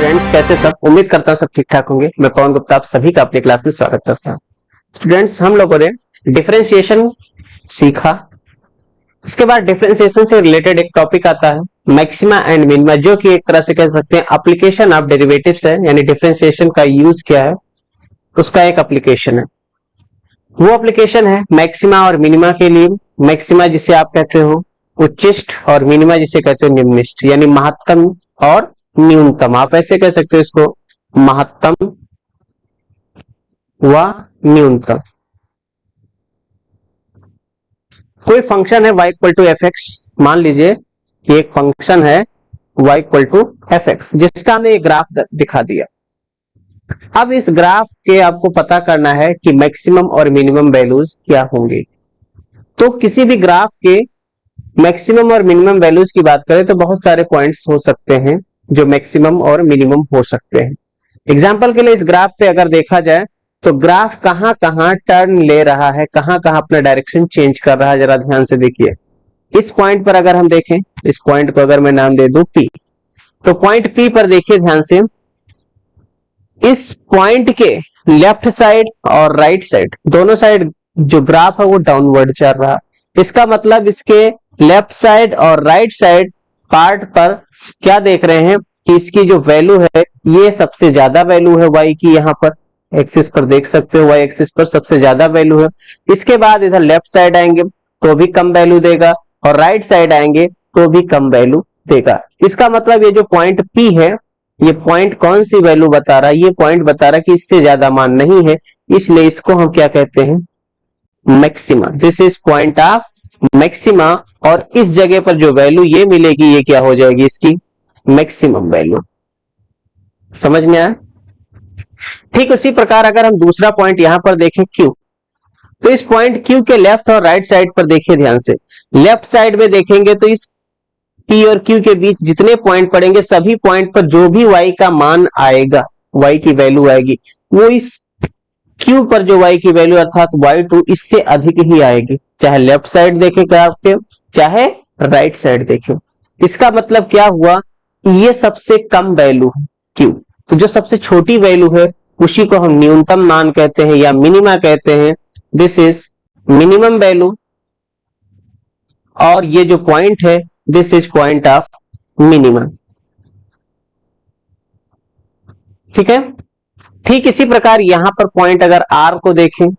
Students कैसे सब, उम्मीद करता हूँ सब ठीक ठाक होंगे। मैं पवन गुप्ता आप सभी का अपनी क्लास में स्वागत करता हूँ। स्टूडेंट्स, हम लोगों ने डिफरेंशिएशन सीखा। इसके बाद डिफरेंशिएशन से रिलेटेड एक टॉपिक आता है मैक्सिमा एंड मिनिमा, जो कि एक तरह से कह सकते हैं एप्लीकेशन ऑफ डेरिवेटिव्स है, यानी डिफरेंशिएशन का यूज क्या है उसका एक एप्लीकेशन है। वो एप्लीकेशन है मैक्सिमा और मिनिमा के लिए। मैक्सिमा जिसे आप कहते हो उच्चिष्ट और मिनिमा जिसे कहते हो निम्निष्ठ, यानी महत्तम और न्यूनतम। आप ऐसे कह सकते हो इसको, महत्तम व न्यूनतम। कोई फंक्शन है y equal to f x, मान लीजिए कि एक फंक्शन है y equal to f x, जिसका हमने एक ग्राफ दिखा दिया। अब इस ग्राफ के आपको पता करना है कि मैक्सिमम और मिनिमम वैल्यूज क्या होंगे। तो किसी भी ग्राफ के मैक्सिमम और मिनिमम वैल्यूज की बात करें तो बहुत सारे पॉइंट्स हो सकते हैं जो मैक्सिमम और मिनिमम हो सकते हैं। एग्जाम्पल के लिए इस ग्राफ पे अगर देखा जाए तो ग्राफ कहां कहां टर्न ले रहा है, कहां कहां अपना डायरेक्शन चेंज कर रहा है, जरा ध्यान से देखिए। इस पॉइंट पर अगर हम देखें, इस पॉइंट को अगर मैं नाम दे दूं P, तो पॉइंट P पर देखिए ध्यान से, इस पॉइंट के लेफ्ट साइड और राइट साइड दोनों साइड जो ग्राफ है वो डाउनवर्ड चल रहा है। इसका मतलब इसके लेफ्ट साइड और राइट साइड पार्ट पर क्या देख रहे हैं कि इसकी जो वैल्यू है ये सबसे ज्यादा वैल्यू है y की। यहाँ पर एक्सिस पर देख सकते हो y एक्सिस पर सबसे ज्यादा वैल्यू है। इसके बाद इधर लेफ्ट साइड आएंगे तो भी कम वैल्यू देगा, और राइट साइड आएंगे तो भी कम वैल्यू देगा। इसका मतलब ये जो पॉइंट P है, ये पॉइंट कौन सी वैल्यू बता रहा है? ये पॉइंट बता रहा है कि इससे ज्यादा मान नहीं है, इसलिए इसको हम क्या कहते हैं? Maxima. This is point of maxima. और इस जगह पर जो वैल्यू ये मिलेगी ये क्या हो जाएगी? इसकी मैक्सिमम वैल्यू। समझ में आया? ठीक उसी प्रकार अगर हम दूसरा पॉइंट यहां पर देखें Q, तो इस पॉइंट Q के लेफ्ट और राइट साइड पर देखिए ध्यान से। लेफ्ट साइड में देखेंगे तो इस P और Q के बीच जितने पॉइंट पड़ेंगे सभी पॉइंट पर जो भी y का मान आएगा, y की वैल्यू आएगी, वो इस Q पर जो y की वैल्यू अर्थात y2 इससे अधिक ही आएगी, चाहे लेफ्ट साइड देखें ग्राफ के, चाहे राइट साइड देखें। इसका मतलब क्या हुआ? ये सबसे कम वैल्यू है Q, तो जो सबसे छोटी वैल्यू है उसी को हम न्यूनतम मान कहते हैं या मिनिमा कहते हैं। दिस इज मिनिमम वैल्यू, और ये जो पॉइंट है this is point of minima. ठीक है। ठीक इसी प्रकार यहां पर पॉइंट अगर R को देखें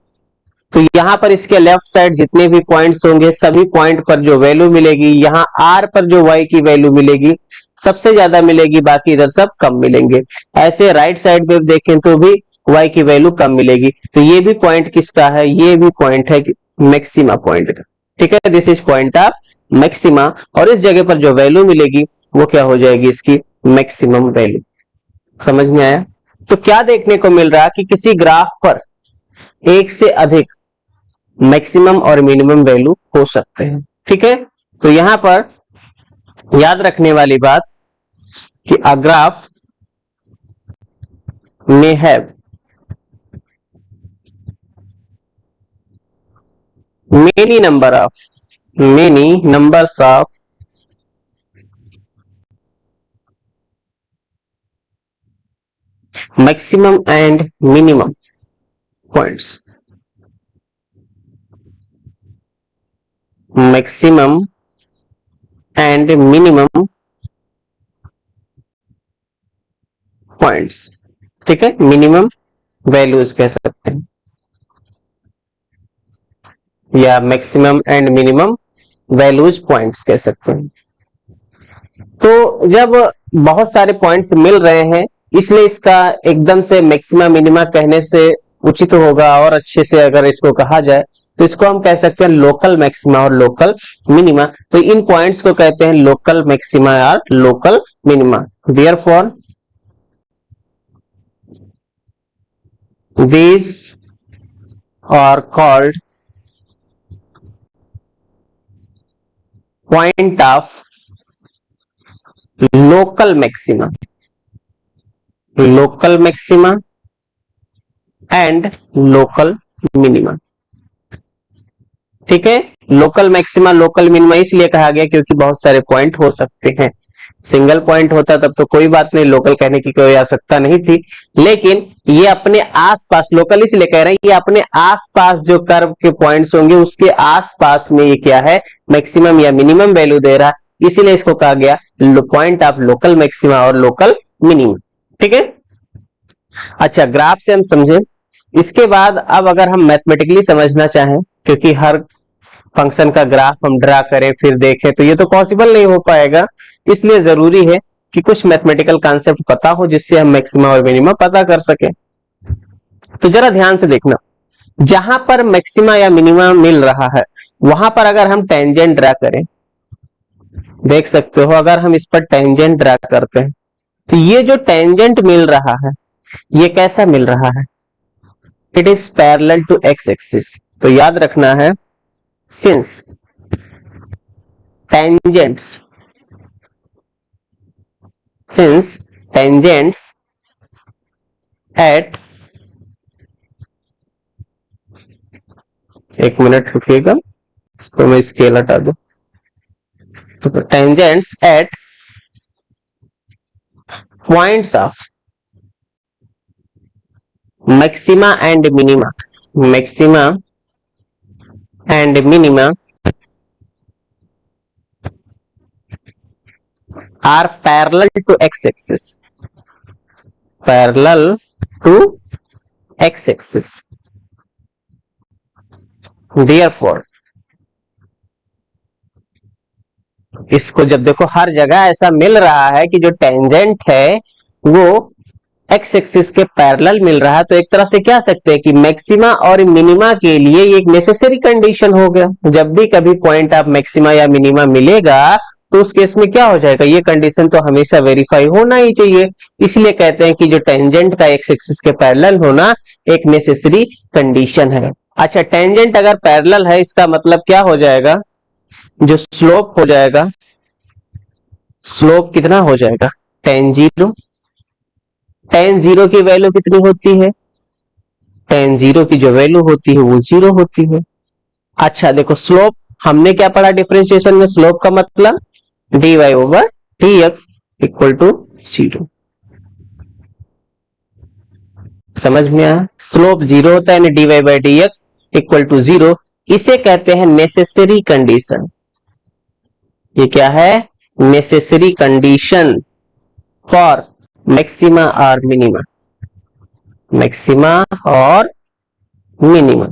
तो यहां पर इसके लेफ्ट साइड जितने भी पॉइंट्स होंगे सभी पॉइंट पर जो वैल्यू मिलेगी, यहां R पर जो y की वैल्यू मिलेगी सबसे ज्यादा मिलेगी, बाकी इधर सब कम मिलेंगे। ऐसे राइट साइड पे देखें तो भी y की वैल्यू कम मिलेगी। तो ये भी पॉइंट किसका है? ये भी पॉइंट है मैक्सिमा पॉइंट का। ठीक है, this is point of maxima, और इस जगह पर जो वैल्यू मिलेगी वो क्या हो जाएगी? इसकी मैक्सिमम वैल्यू। समझ में आया? तो क्या देखने को मिल रहा कि किसी ग्राफ पर एक से अधिक मैक्सिमम और मिनिमम वैल्यू हो सकते हैं। ठीक है, तो यहां पर याद रखने वाली बात कि a graph may have many numbers of maximum and minimum points. Maximum and minimum points. ठीक है, मिनिमम वैल्यूज कह सकते हैं या maximum and minimum values points कह सकते हैं। तो जब बहुत सारे पॉइंट्स मिल रहे हैं इसलिए इसका एकदम से मैक्सिमा मिनिमा कहने से उचित होगा, और अच्छे से अगर इसको कहा जाए तो इसको हम कह सकते हैं लोकल मैक्सिमा और लोकल मिनिमा। तो इन पॉइंट्स को कहते हैं लोकल मैक्सिमा और local minima. Therefore these are called point of local maxima and local minima। ठीक है, लोकल मैक्सिमा लोकल मिनिमा इसलिए कहा गया क्योंकि बहुत सारे पॉइंट हो सकते हैं। सिंगल पॉइंट होता तब तो कोई बात नहीं, लोकल कहने की कोई आवश्यकता नहीं थी, लेकिन ये अपने आसपास, लोकल इसलिए कह रहे हैं, ये अपने आसपास जो कर्व के पॉइंट्स होंगे उसके आसपास में ये क्या है, मैक्सिमम या मिनिमम वैल्यू दे रहा है, इसीलिए इसको कहा गया पॉइंट ऑफ लोकल मैक्सिमा और लोकल मिनिमम। ठीक है, अच्छा ग्राफ से हम समझे। इसके बाद अब अगर हम मैथमेटिकली समझना चाहें, क्योंकि हर फंक्शन का ग्राफ हम ड्रा करें फिर देखें तो ये तो पॉसिबल नहीं हो पाएगा, इसलिए जरूरी है कि कुछ मैथमेटिकल कॉन्सेप्ट पता हो जिससे हम मैक्सिमा और मिनिमा पता कर सकें। तो जरा ध्यान से देखना, जहां पर मैक्सिमा या मिनिमा मिल रहा है वहां पर अगर हम टेंजेंट ड्रा करें, देख सकते हो अगर हम इस पर टेंजेंट ड्रा करते हैं तो ये जो टेंजेंट मिल रहा है ये कैसा मिल रहा है, it is parallel to x axis. तो याद रखना है, सिंस tangents at, एक मिनट रुकिएगा, इसको मैं स्केल हटा दूं, तो tangents at points of maxima and minima, maxima and minima are parallel to x-axis, parallel to x-axis. Therefore, इसको जब देखो हर जगह ऐसा मिल रहा है कि जो टेंजेंट है वो एक्स एक्सिस के पैरेलल मिल रहा है, तो एक तरह से कह सकते हैं कि मैक्सिमा और मिनिमा के लिए एक नेसेसरी कंडीशन हो गया। जब भी कभी पॉइंट ऑफ मैक्सिमा या मिनिमा मिलेगा तो उस केस में क्या हो जाएगा, ये कंडीशन तो हमेशा वेरीफाई होना ही चाहिए, इसलिए कहते हैं कि जो टेंजेंट का एक्स एक्सिस के पैरेलल होना एक नेसेसरी कंडीशन है। अच्छा, टेंजेंट अगर पैरेलल है इसका मतलब क्या हो जाएगा, जो स्लोप हो जाएगा, स्लोप कितना हो जाएगा, tan जीरो। tan जीरो की वैल्यू कितनी होती है, tan जीरो की जो वैल्यू होती है वो जीरो होती है। अच्छा देखो, स्लोप हमने क्या पढ़ा डिफरेंशिएशन में, स्लोप का मतलब dy over dx equal to zero. समझ में आया, स्लोप जीरो होता है यानी dy by dx equal to zero, इसे कहते हैं नेसेसरी कंडीशन। ये क्या है, नेसेसरी कंडीशन फॉर मैक्सिमा और मिनिमा, मैक्सिमा और मिनिमा।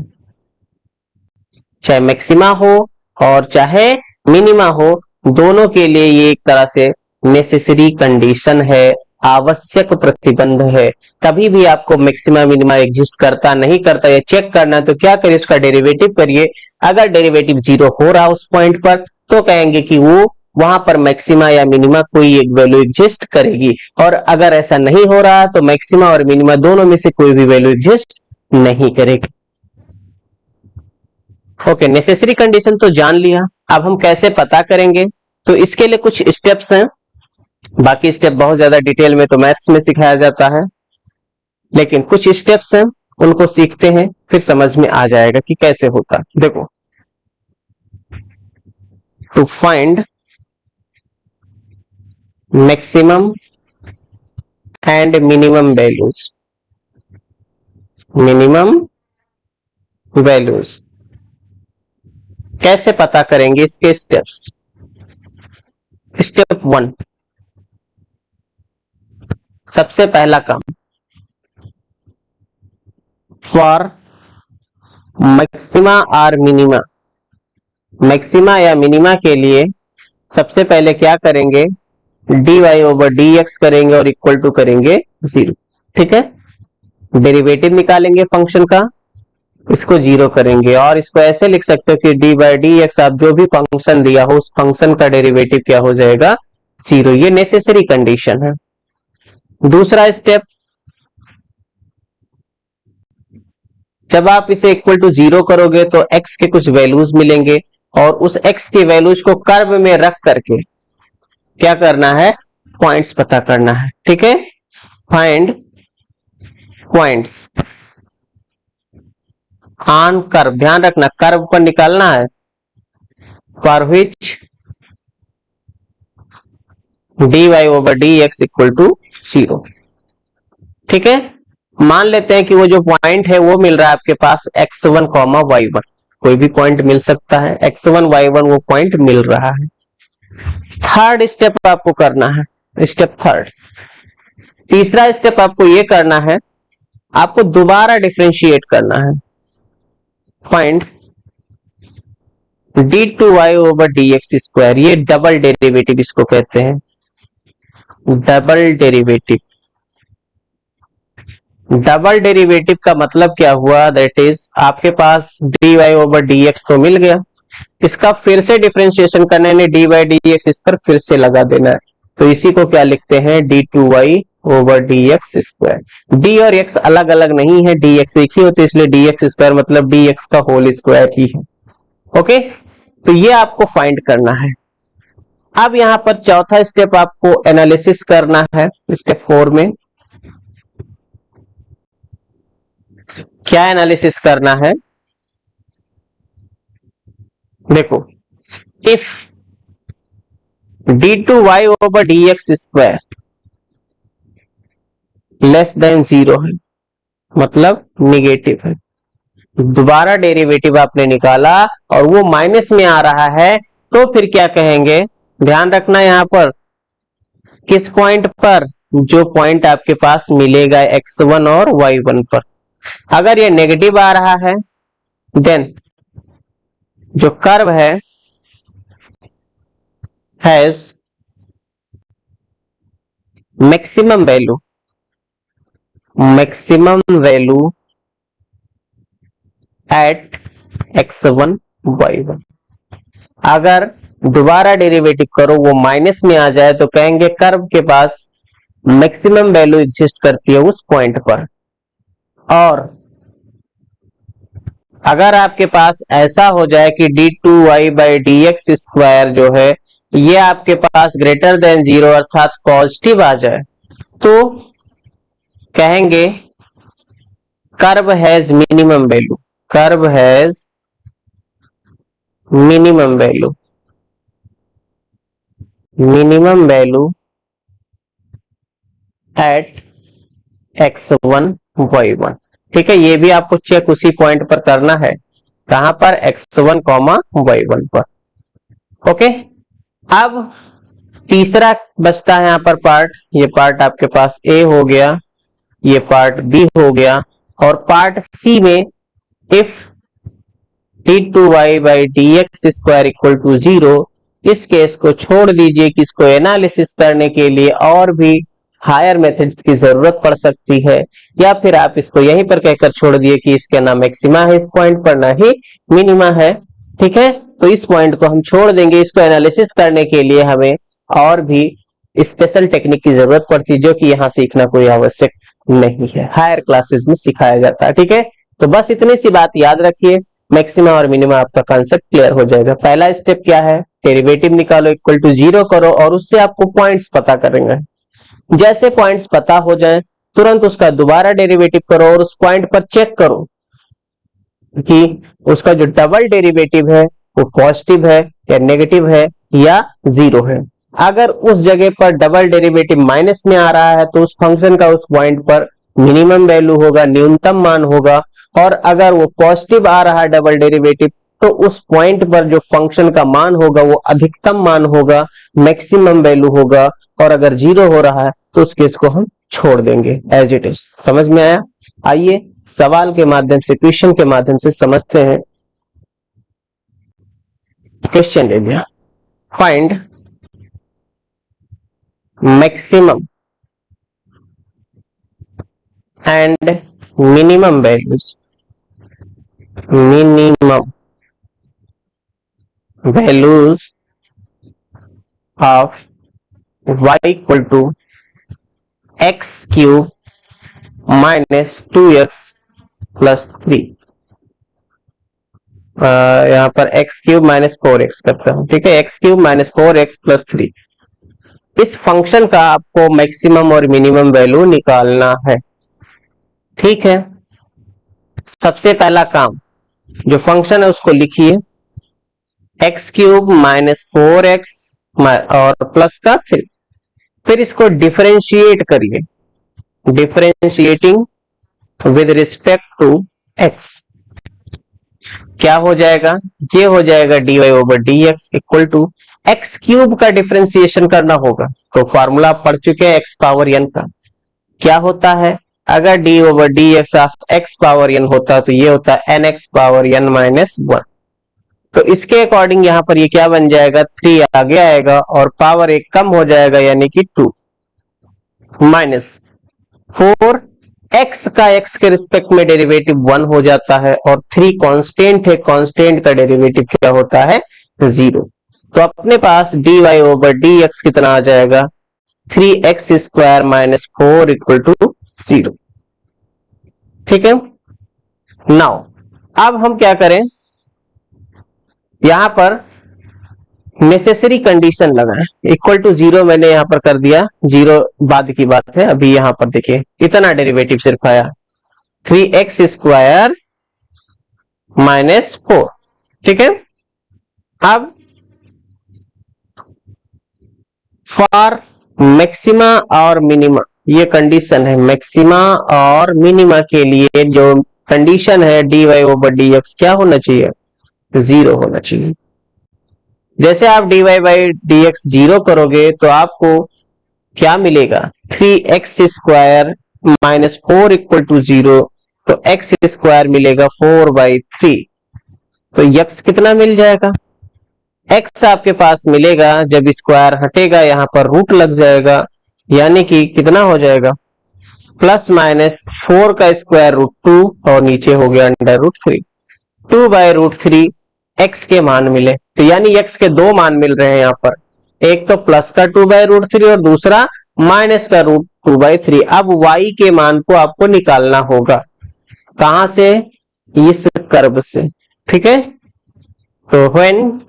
चाहे मैक्सिमा हो और चाहे मिनिमा हो, दोनों के लिए ये एक तरह से नेसेसरी कंडीशन है, आवश्यक प्रतिबंध है। कभी भी आपको मैक्सिमा मिनिमा एग्जिस्ट करता नहीं करता ये चेक करना है तो क्या करिए, उसका डेरिवेटिव करिए। अगर डेरिवेटिव जीरो हो रहा उस पॉइंट पर तो कहेंगे कि वो वहां पर मैक्सिमा या मिनिमा कोई एक वैल्यू एग्जिस्ट करेगी, और अगर ऐसा नहीं हो रहा तो मैक्सिमा और मिनिमा दोनों में से कोई भी वैल्यू एग्जिस्ट नहीं करेगी। ओके, नेसेसरी कंडीशन तो जान लिया, अब हम कैसे पता करेंगे, तो इसके लिए कुछ स्टेप्स हैं। बाकी स्टेप बहुत ज्यादा डिटेल में तो मैथ्स में सिखाया जाता है, लेकिन कुछ स्टेप्स हैं उनको सीखते हैं फिर समझ में आ जाएगा कि कैसे होता है। देखो, to find maximum and minimum values, minimum values कैसे पता करेंगे, इसके स्टेप्स। स्टेप वन, सबसे पहला काम, फॉर मैक्सिमा और मिनिमा, मैक्सिमा या मिनिमा के लिए सबसे पहले क्या करेंगे, dy ओवर dx करेंगे और इक्वल टू करेंगे जीरो। ठीक है, डेरिवेटिव निकालेंगे फंक्शन का, इसको जीरो करेंगे और इसको ऐसे लिख सकते हो कि डी बाई डी एक्स, आप जो भी फंक्शन दिया हो उस फंक्शन का डेरिवेटिव क्या हो जाएगा, जीरो। ये नेसेसरी कंडीशन है। दूसरा स्टेप, जब आप इसे इक्वल टू जीरो करोगे तो x के कुछ वैल्यूज मिलेंगे और उस x के वैल्यूज को कर्व में रख करके क्या करना है, पॉइंट्स पता करना है। ठीक है, फाइंड पॉइंट्स ऑन कर्व, ध्यान रखना कर्व पर निकालना है, for which d Y over D x equal to 0। ठीक है, मान लेते हैं कि वो जो पॉइंट है वो मिल रहा है आपके पास x1 कॉमा y1, कोई भी पॉइंट मिल सकता है, x1 y1 वो पॉइंट मिल रहा है। थर्ड स्टेप आपको करना है, स्टेप थर्ड, तीसरा स्टेप आपको ये करना है, आपको दोबारा डिफरेंशिएट करना है। Find d two y over D x square, ये डबल डेरिवेटिव इसको कहते हैं, डबल डेरिवेटिव। डबल डेरिवेटिव का मतलब क्या हुआ, दैट इज आपके पास D Y over D X तो मिल गया, इसका फिर से डिफरेंशिएशन करना है, डी वाई डी एक्स इस पर फिर से लगा देना है, तो इसी को क्या लिखते हैं, d two y over D x square. D और एक्स अलग अलग नहीं है, डी एक्स एक ही होते, इसलिए डी एक्स स्क्वायर मतलब डी एक्स का होल स्क्वायर ही है। ओके, तो ये आपको फाइंड करना है। अब यहां पर चौथा स्टेप आपको एनालिसिस करना है, स्टेप 4 में क्या एनालिसिस करना है, देखो, if d two y over D x square less than 0 है, मतलब निगेटिव है, दोबारा डेरिवेटिव आपने निकाला और वो माइनस में आ रहा है, तो फिर क्या कहेंगे, ध्यान रखना यहां पर किस पॉइंट पर, जो पॉइंट आपके पास मिलेगा x1 और y1 पर, अगर ये नेगेटिव आ रहा है देन जो कर्व है has maximum value, maximum value at x1 y1। अगर दोबारा डेरिवेटिव करो वो माइनस में आ जाए तो कहेंगे कर्व के पास मैक्सिमम वैल्यू एग्जिस्ट करती है उस पॉइंट पर। और अगर आपके पास ऐसा हो जाए कि d two y by D x square जो है ये आपके पास ग्रेटर देन 0 अर्थात पॉजिटिव आ जाए, तो कहेंगे curve has minimum value, curve has minimum value, minimum value at x1 y1। ठीक है, ये भी आपको चेक उसी पॉइंट पर करना है, कहां पर, x1 कॉमा y1 पर। ओके, अब तीसरा बचता है यहां पर पार्ट, ये पार्ट आपके पास ए हो गया, ये पार्ट बी हो गया, और पार्ट सी में if d two y by D x square equal to 0, इस केस को छोड़ दीजिए कि इसको एनालिसिस करने के लिए और भी हायर मेथड्स की जरूरत पड़ सकती है, या फिर आप इसको यहीं पर कहकर छोड़ दिए कि इसके ना मैक्सिमा है इस पॉइंट पर, ना ही मिनिमा है। ठीक है, तो इस पॉइंट को हम छोड़ देंगे, इसको एनालिसिस करने के लिए हमें और भी स्पेशल टेक्निक की जरूरत पड़ती है, जो कि यहाँ सीखना कोई आवश्यक नहीं है, हायर क्लासेस में सिखाया जाता है। ठीक है, तो बस इतनी सी बात याद रखिए, मैक्सिमा और मिनिमा आपका कॉन्सेप्ट क्लियर हो जाएगा। पहला स्टेप क्या है, डेरिवेटिव निकालो, इक्वल टू 0 करो, और उससे आपको पॉइंट्स पता करेंगे। जैसे पॉइंट्स पता हो जाए तुरंत उसका दोबारा डेरिवेटिव करो और उस पॉइंट पर चेक करो कि उसका जो डबल डेरिवेटिव है वो पॉजिटिव है या नेगेटिव है या 0 है। अगर उस जगह पर डबल डेरिवेटिव माइनस में आ रहा है तो उस फंक्शन का उस पॉइंट पर मिनिमम वैल्यू होगा, न्यूनतम मान होगा, और अगर वो पॉजिटिव आ रहा है डबल डेरिवेटिव तो उस पॉइंट पर जो फंक्शन का मान होगा वो अधिकतम मान होगा, मैक्सिमम वैल्यू होगा, और अगर 0 हो रहा है तो उस केस को हम छोड़ देंगे एज इट इज। समझ में आया? आइए सवाल के माध्यम से, क्वेश्चन के माध्यम से समझते हैं। क्वेश्चन ले लिया, find maximum and minimum values, minimum values of y equal to x cube minus 2x plus 3। यहां पर एक्स क्यूब माइनस 4x करता हूं। ठीक है, x cube minus 4x plus 3, इस फंक्शन का आपको मैक्सिमम और मिनिमम वैल्यू निकालना है। ठीक है, सबसे पहला काम, जो फंक्शन है उसको लिखिए, एक्स क्यूब माइनस 4x और प्लस का 3, फिर इसको डिफरेंशिएट करिए, differentiating with respect to x, क्या हो जाएगा, ये हो जाएगा dy over dx equal to x cube का डिफरेंशिएशन करना होगा, तो फॉर्मूला पढ़ चुके हैं एक्स पावर n का, क्या होता है, अगर d over dx of x power n होता तो ये होता है nx पावर n माइनस 1, तो इसके अकॉर्डिंग यहां पर ये क्या बन जाएगा, 3 आगे आएगा और पावर एक कम हो जाएगा यानी कि 2 माइनस 4, x का x के रिस्पेक्ट में डेरिवेटिव 1 हो जाता है और 3 कांस्टेंट है, कांस्टेंट का डेरिवेटिव क्या होता है, 0, तो अपने पास dy ओवर dx कितना आ जाएगा, 3x square minus 4 equal to 0। ठीक है, नाउ अब हम क्या करें, यहां पर नेसेसरी कंडीशन लगाएं, इक्वल टू 0 मैंने यहां पर कर दिया, 0 बाद की बात है, अभी यहां पर देखिए इतना डेरिवेटिव सिर्फ आया 3x स्क्वायर माइनस 4। ठीक है, अब फॉर मैक्सिमा और मिनिमा, ये कंडीशन है मैक्सिमा और मिनिमा के लिए जो कंडीशन है dy ओवर dx क्या होना चाहिए, 0 होना चाहिए। जैसे आप dy बाई dx 0 करोगे तो आपको क्या मिलेगा, 3x square minus 4 equal to 0, तो x स्क्वायर मिलेगा 4/3, तो x कितना मिल जाएगा, x आपके पास मिलेगा, जब स्क्वायर हटेगा यहां पर रूट लग जाएगा, यानी कि कितना हो जाएगा, प्लस माइनस 4 का स्क्वायर रूट 2 और नीचे हो गया अंडर रूट 3, 2/√3 x के मान मिले, तो यानी x के दो मान मिल रहे हैं यहाँ पर, एक तो प्लस का 2/√3 और दूसरा माइनस का रूट 2/3। अब y के मान को आपको निकालना होगा, कहां से, इस कर्व से। ठीक है, तो when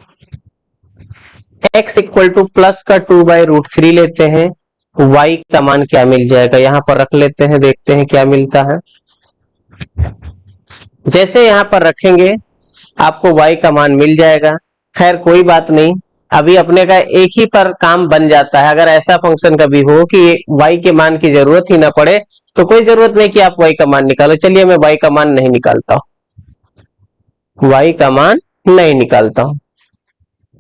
x equal two plus का 2/√3 लेते हैं, y का मान क्या मिल जाएगा, यहां पर रख लेते हैं, देखते हैं क्या मिलता है। जैसे यहां पर रखेंगे आपको y का मान मिल जाएगा, खैर कोई बात नहीं, अभी अपने का एक ही पर काम बन जाता है, अगर ऐसा फंक्शन कभी हो कि y के मान की जरूरत ही ना पड़े तो कोई जरूरत नहीं कि आप y का मान निकालो। चलिए मैं y का मान नहीं निकालता हूं, y का मान नहीं निकालता हूं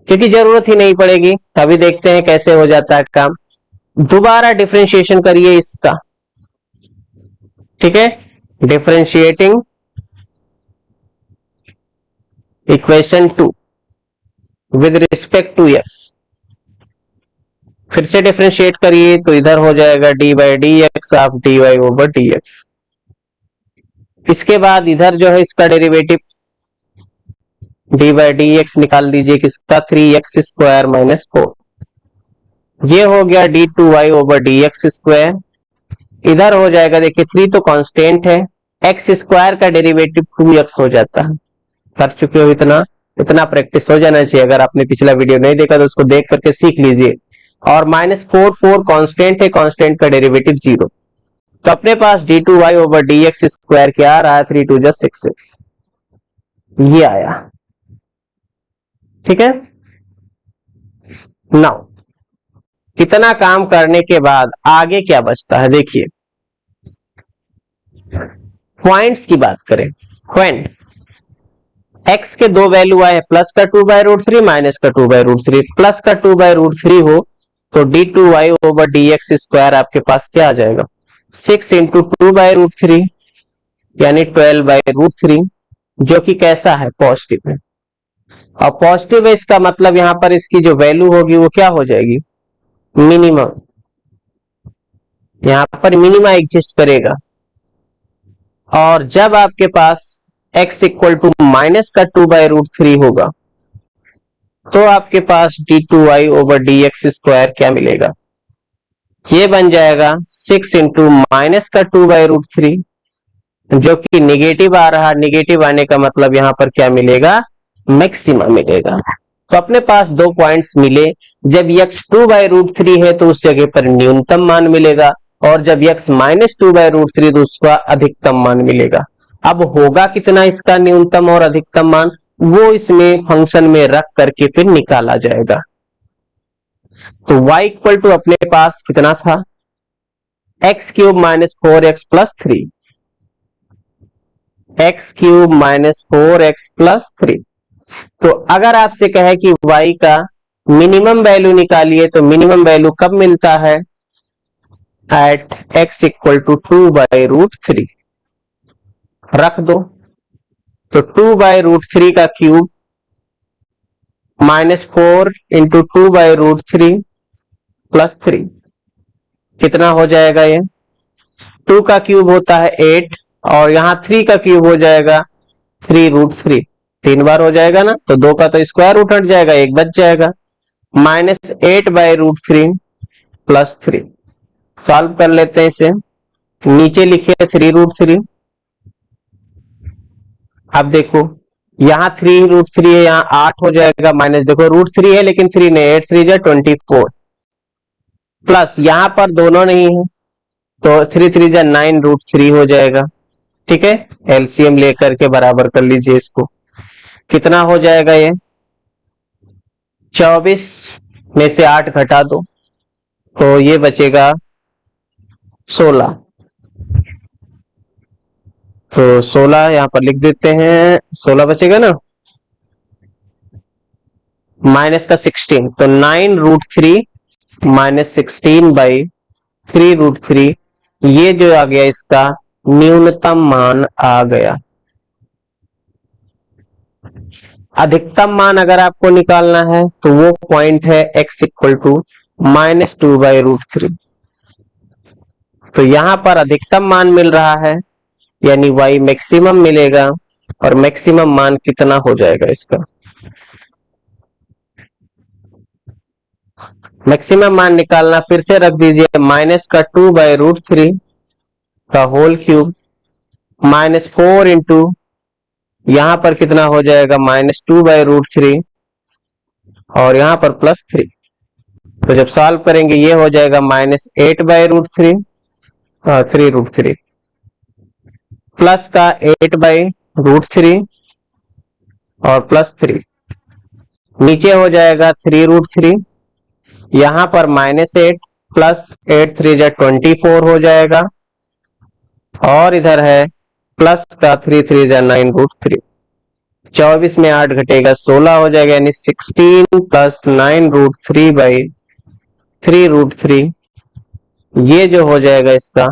क्योंकि जरूरत ही नहीं पड़ेगी। अभी देखते हैं कैसे हो जाता है काम, दोबारा डिफरेंशिएशन करिए इसका। ठीक है, differentiating equation 2 with respect to x, फिर से डिफरेंशिएट करिए तो इधर हो जाएगा dy by dx of dy over dx। इसके बाद इधर जो है इसका डेरिवेटिव dy बाई dx निकाल दीजिए, किसका, 3x स्क्वायर माइनस 4, ये हो गया d2y ओवर dx स्क्वायर, इधर हो जाएगा, देखिए 3 तो कांस्टेंट है, x स्क्वायर का डेरिवेटिव 2x हो जाता है, कर चुके हो इतना, इतना प्रैक्टिस हो जाना चाहिए, अगर आपने पिछला वीडियो नहीं देखा तो उसको देख करके सीख लीजिए। और माइनस 4 कांस्टेंट है, कांस्टेंट का डेरिवेटिव 0, तो अपने पास d2y ओवर dx स्क्वायर क्या आ रहा है, 3 2 जा 6x, ये आया। ठीक है, नाउ इतना काम करने के बाद आगे क्या बचता है, देखिए पॉइंट्स की बात करें, व्हेन x के दो वैल्यू आए, प्लस का 2/√3 माइनस का 2/√3, प्लस का 2/√3 हो तो d2y ओवर dx स्क्वायर आपके पास क्या आ जाएगा, 6 इंटू 2/√3 यानी 12/√3, जो कि कैसा है, पॉजिटिव है, और पॉजिटिव है इसका मतलब यहां पर इसकी जो वैल्यू होगी वो क्या हो जाएगी, मिनिमम, यहां पर मिनिमा एग्जिस्ट करेगा। और जब आपके पास x इक्वल टू माइनस का 2/√3 होगा तो आपके पास d2y ओवर dx स्क्वायर क्या मिलेगा, ये बन जाएगा 6 इंटू माइनस का 2/√3, जो कि निगेटिव आ रहा, निगेटिव आने का मतलब यहां पर क्या मिलेगा, मैक्सिमा मिलेगा। तो अपने पास दो पॉइंट्स मिले, जब x 2/√3 है तो उस जगह पर न्यूनतम मान मिलेगा, और जब x माइनस 2/√3 तो उसका अधिकतम मान मिलेगा। अब होगा कितना इसका न्यूनतम और अधिकतम मान, वो इसमें फंक्शन में रख करके फिर निकाला जाएगा। तो y इक्वल टू अपने पास कितना था, x cube minus 4x plus 3, x cube minus 4x plus 3। तो अगर आपसे कहे कि y का मिनिमम वैल्यू निकालिए, तो मिनिमम वैल्यू कब मिलता है, एट x इक्वल टू 2/√3 रख दो। तो 2/√3 का क्यूब माइनस 4 इंटू 2/√3 प्लस 3 कितना हो जाएगा, ये 2 का क्यूब होता है 8 और यहाँ 3 का क्यूब हो जाएगा 3√3, 3 बार हो जाएगा ना, तो 2 का तो स्क्वायर रूट हट जाएगा, एक बच जाएगा, माइनस 8/√3 प्लस 3। सॉल्व कर लेते हैं इसे, नीचे लिखिए 3√3। अब देखो यहाँ 3√3 है, यहाँ 8 हो जाएगा, माइनस देखो √3 है लेकिन 3 नहीं, 8 3 24 प्लस यहाँ पर दोनों नहीं है तो 3 3 9√3 हो जाएगा। ठीक है, एलसीएम लेकर के बराबर कर लीजिए इसको, कितना हो जाएगा ये 24 में से 8 घटा दो तो ये बचेगा 16। तो 16 यहां पर लिख देते हैं, 16 बचेगा ना, माइनस का 16 तो 9√3 माइनस 16/3√3, ये जो आ गया इसका न्यूनतम मान आ गया। अधिकतम मान अगर आपको निकालना है तो वो पॉइंट है x इक्वल टू -2/√3। तो यहां पर अधिकतम मान मिल रहा है यानी y मैक्सिमम मिलेगा, और मैक्सिमम मान कितना हो जाएगा इसका, मैक्सिमम मान निकालना फिर से रख दीजिए, माइनस का 2/√3 का होल क्यूब माइनस 4 इंटू यहां पर कितना हो जाएगा -2/√3 और यहां पर प्लस 3। तो जब सॉल्व करेंगे ये हो जाएगा -8/√3 3√3 प्लस का 8/√3 और प्लस 3, नीचे हो जाएगा 3√3, यहां पर -8 प्लस 8 3 24 हो जाएगा, और इधर है प्लस का 3 3 9√3, 24 में 8 घटेगा 16 हो जाएगा, यानी 16 प्लस 9√3/3√3, ये जो हो जाएगा इसका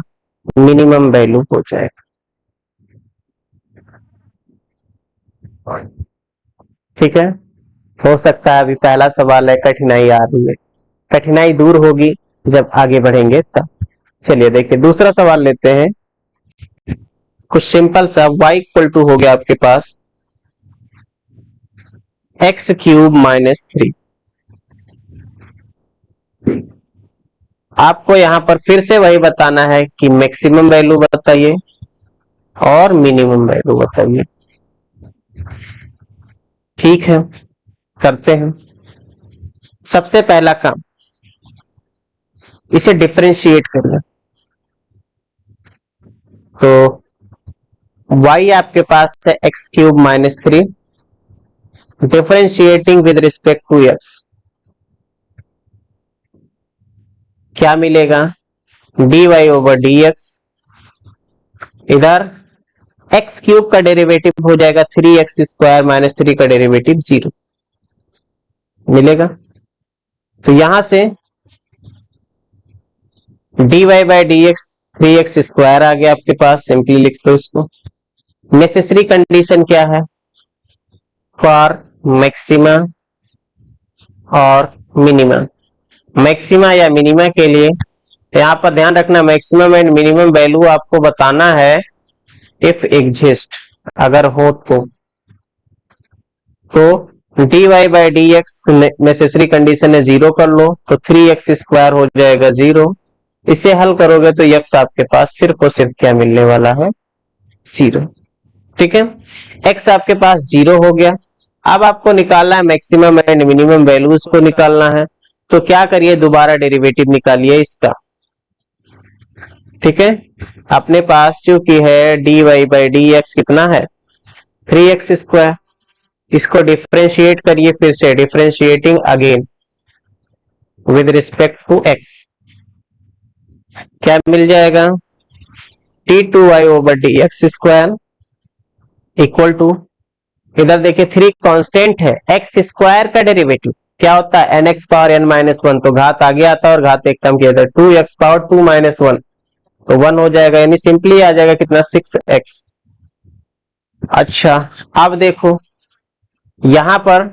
मिनिमम वैल्यू हो जाएगा। ठीक है, हो सकता है अभी पहला सवाल है कठिनाई आ रही है, कठिनाई दूर होगी जब आगे बढ़ेंगे तब। चलिए देखिए दूसरा सवाल लेते हैं, कुछ सिंपल सा, y इक्वल टू हो गया आपके पास x क्यूब माइनस 3। आपको यहां पर फिर से वही बताना है कि मैक्सिमम वैल्यू बताइए और मिनिमम वैल्यू बताइए। ठीक है, करते हैं। सबसे पहला काम, इसे डिफरेंशिएट करिए। तो y आपके पास है x cube minus 3, differentiating with respect to x, क्या मिलेगा dy/dx, इधर x क्यूब का डेरिवेटिव हो जाएगा 3x² माइनस 3 का डेरिवेटिव 0 मिलेगा। तो यहां से dy/dx 3x² आ गया आपके पास, सिंपली लिख लो इसको। नेसेसरी कंडीशन क्या है, फॉर मैक्सिमा और मिनिमा, मैक्सिमा या मिनिमा के लिए यहां पर ध्यान रखना, मैक्सिमम एंड मिनिमम वैल्यू आपको बताना है इफ एग्जिस्ट, अगर हो तो dy/dx नेसेसरी कंडीशन है 0 कर लो तो 3x² हो जाएगा 0, इसे हल करोगे तो x आपके पास सिर्फ और सिर्फ क्या मिलने वाला है 0। ठीक है, x आपके पास 0 हो गया। अब आपको निकालना है मैक्सिमम एंड मिनिमम वैल्यूज को निकालना है, तो क्या करिए दोबारा डेरिवेटिव निकालिए इसका। ठीक है, अपने पास जो कि है dy/dx कितना है 3x², इसको डिफरेंशिएट करिए फिर से, differentiating again with respect to x, क्या मिल जाएगा, t2y over D x square equal to, इधर देखिए 3 कांस्टेंट है, एक्स स्क्वायर का डेरिवेटिव क्या होता है, n x power n minus one, तो घात आगे आता है और घात एक कम किया था, 2x पावर 2 माइनस वन, तो 1 हो जाएगा, यानी सिंपली आ जाएगा कितना, 6x। अच्छा अब देखो यहां पर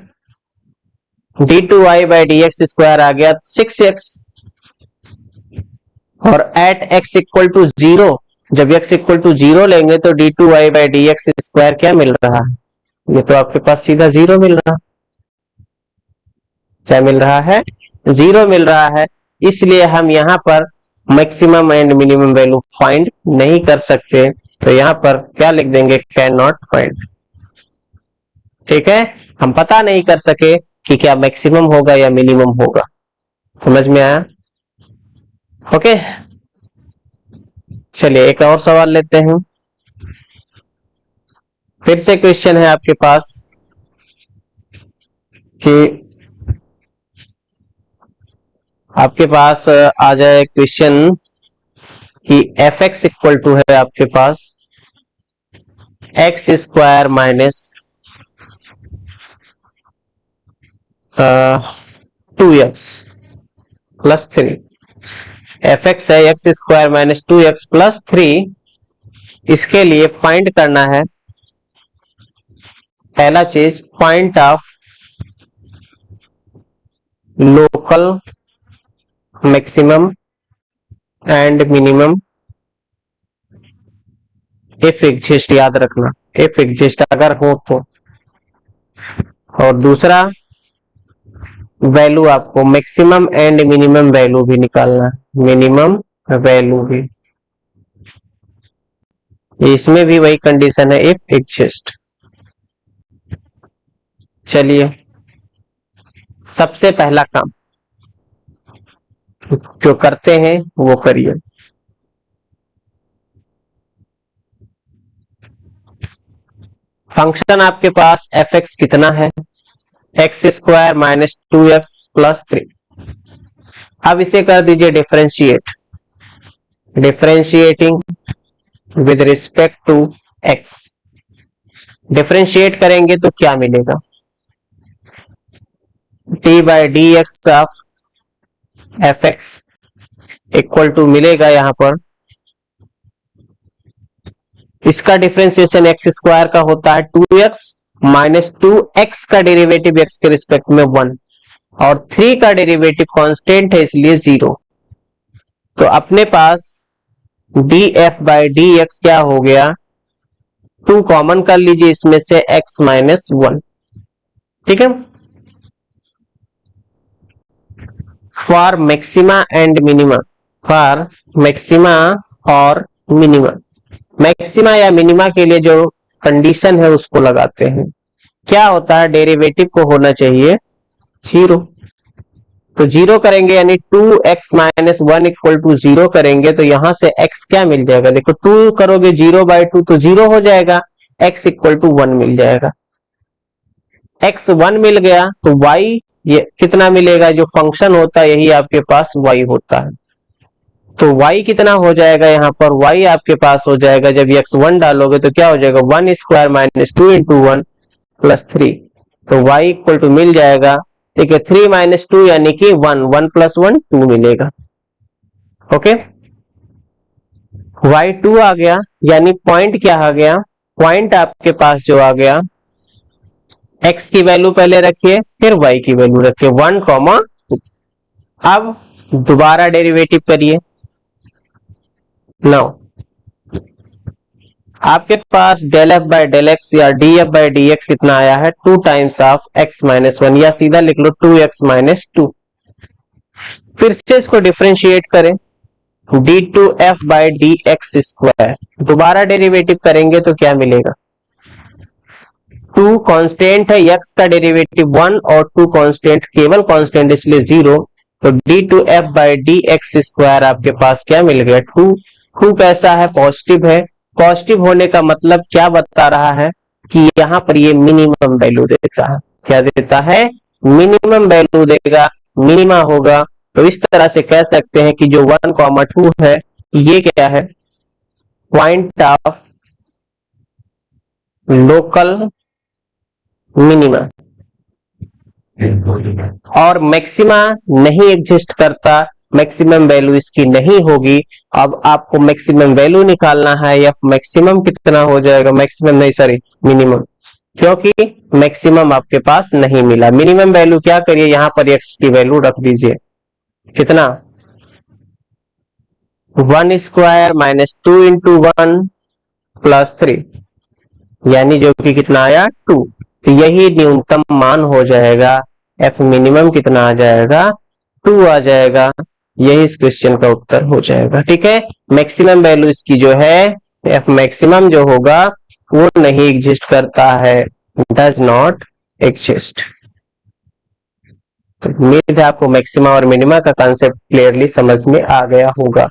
d2y by D x square आ गया 6x, और एट x इक्वल टू 0, जब x इक्वल टू 0 लेंगे तो d2y by D x square क्या मिल रहा है, ये तो आपके पास सीधा 0 मिल रहा, क्या मिल रहा है, 0 मिल रहा है। इसलिए हम यहां पर maximum and minimum value find नहीं कर सकते, तो यहां पर क्या लिख देंगे, कैन नॉट फाइंड। ठीक है, हम पता नहीं कर सके कि क्या मैक्सिमम होगा या मिनिमम होगा, समझ में आया। ओके, चलिए एक और सवाल लेते हैं। फिर से क्वेश्चन है आपके पास कि आपके पास आ जाए क्वेश्चन कि एफ एक्स इक्वल टू है आपके पास X square minus 2x plus 3, F X है X square minus 2x plus 3, इसके लिए फाइंड करना है पहला चीज, point of local maximum and minimum if exist, याद रखना इफ एग्जिस्ट अगर हो तो, और दूसरा वैल्यू आपको मैक्सिमम एंड मिनिमम वैल्यू भी निकालना है, मिनिमम वैल्यू भी, इसमें भी वही कंडीशन है इफ एग्जिस्ट। चलिए सबसे पहला काम जो करते हैं वो करिए। फंक्शन आपके पास एफ एक्स कितना है, X square minus 2x plus 3, अब इसे कर दीजिए differentiate, differentiating with respect to x, differentiate करेंगे तो क्या मिलेगा, t by D x of f x equal to मिलेगा यहां पर, इसका डिफरेंशिएशन एक्स स्क्वायर का होता है 2x माइनस 2x का डेरिवेटिव x के रिस्पेक्ट में 1, और 3 का डेरिवेटिव कांस्टेंट है इसलिए 0, तो अपने पास df बाई डी एक्स क्या हो गया, 2 कॉमन कर लीजिए इसमें से x माइनस 1, ठीक है। For maxima and minima, for maxima और मिनिमा, मैक्सिमा या मिनिमा के लिए जो कंडीशन है उसको लगाते हैं, क्या होता है, डेरिवेटिव को होना चाहिए 0, तो 0 करेंगे यानी 2x माइनस 1 इक्वल टू 0 करेंगे, तो यहां से x क्या मिल जाएगा, देखो 2 करोगे 0 बाई 2 तो 0 हो जाएगा, x इक्वल टू 1 मिल जाएगा, x 1 मिल गया तो y ये कितना मिलेगा, जो फंक्शन होता है यही आपके पास y होता है, तो y कितना हो जाएगा, यहाँ पर y आपके पास हो जाएगा, जब x 1 डालोगे तो क्या हो जाएगा, 1 स्क्वायर माइनस 2 इंटू 1 प्लस 3, तो y इक्वल टू मिल जाएगा, ठीक है, 3 माइनस 2 यानी कि 1, 1 प्लस 1 2 मिलेगा, ओके, y 2 आ गया, यानी पॉइंट क्या आ गया, पॉइंट आपके पास जो आ गया, x की वैल्यू पहले रखिए फिर y की वैल्यू रखिए 1, 2, अब दोबारा डेरिवेटिव करिए, नो आपके पास del F by del X या D F by D X कितना आया है, 2 टाइम्स ऑफ एक्स माइनस 1, या सीधा लिख लो 2x माइनस 2, फिर से इसको डिफरेंशिएट करें, d2f by D x square, दोबारा डेरिवेटिव करेंगे तो क्या मिलेगा, 2 कांस्टेंट है, x का डेरिवेटिव 1 और 2 कांस्टेंट, केवल कांस्टेंट इसलिए 0, तो d2f by D x square आपके पास क्या मिल गया 2, 2 कैसा है, पॉजिटिव है, पॉजिटिव होने का मतलब क्या बता रहा है कि यहां पर ये मिनिमम वैल्यू देता है, क्या देता है, मिनिमम वैल्यू देगा, मिनिमा होगा, तो इस तरह से कह सकते हैं कि जो 1,2 है ये क्या है, पॉइंट ऑफ लोकल मिनिमा, और मैक्सिमा नहीं एग्जिस्ट करता, मैक्सिमम वैल्यू इसकी नहीं होगी। अब आपको मैक्सिमम वैल्यू निकालना है, या मैक्सिमम कितना हो जाएगा, मैक्सिमम नहीं सॉरी मिनिमम, क्योंकि मैक्सिमम आपके पास नहीं मिला। मिनिमम वैल्यू क्या करिए, यहां पर एक्स की वैल्यू रख दीजिए, कितना 1² - 2 × 1 + 3, यानी जो कि कितना आया 2। तो यही न्यूनतम मान हो जाएगा, एफ मिनिमम कितना आ जाएगा 2 आ जाएगा। यही इस क्वेश्चन का उत्तर हो जाएगा। ठीक है, मैक्सिमम वैल्यू इसकी जो है एफ मैक्सिमम जो होगा वो नहीं एग्जिस्ट करता है, डज नॉट एग्जिस्ट। तो उम्मीद है आपको मैक्सिमा और मिनिमा का कॉन्सेप्ट क्लियरली समझ में आ गया होगा।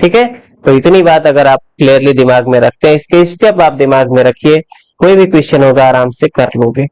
ठीक है, तो इतनी बात अगर आप क्लियरली दिमाग में रखते हैं, इसके स्टेप आप दिमाग में रखिए, कोई भी क्वेश्चन होगा आराम से कर लोगे।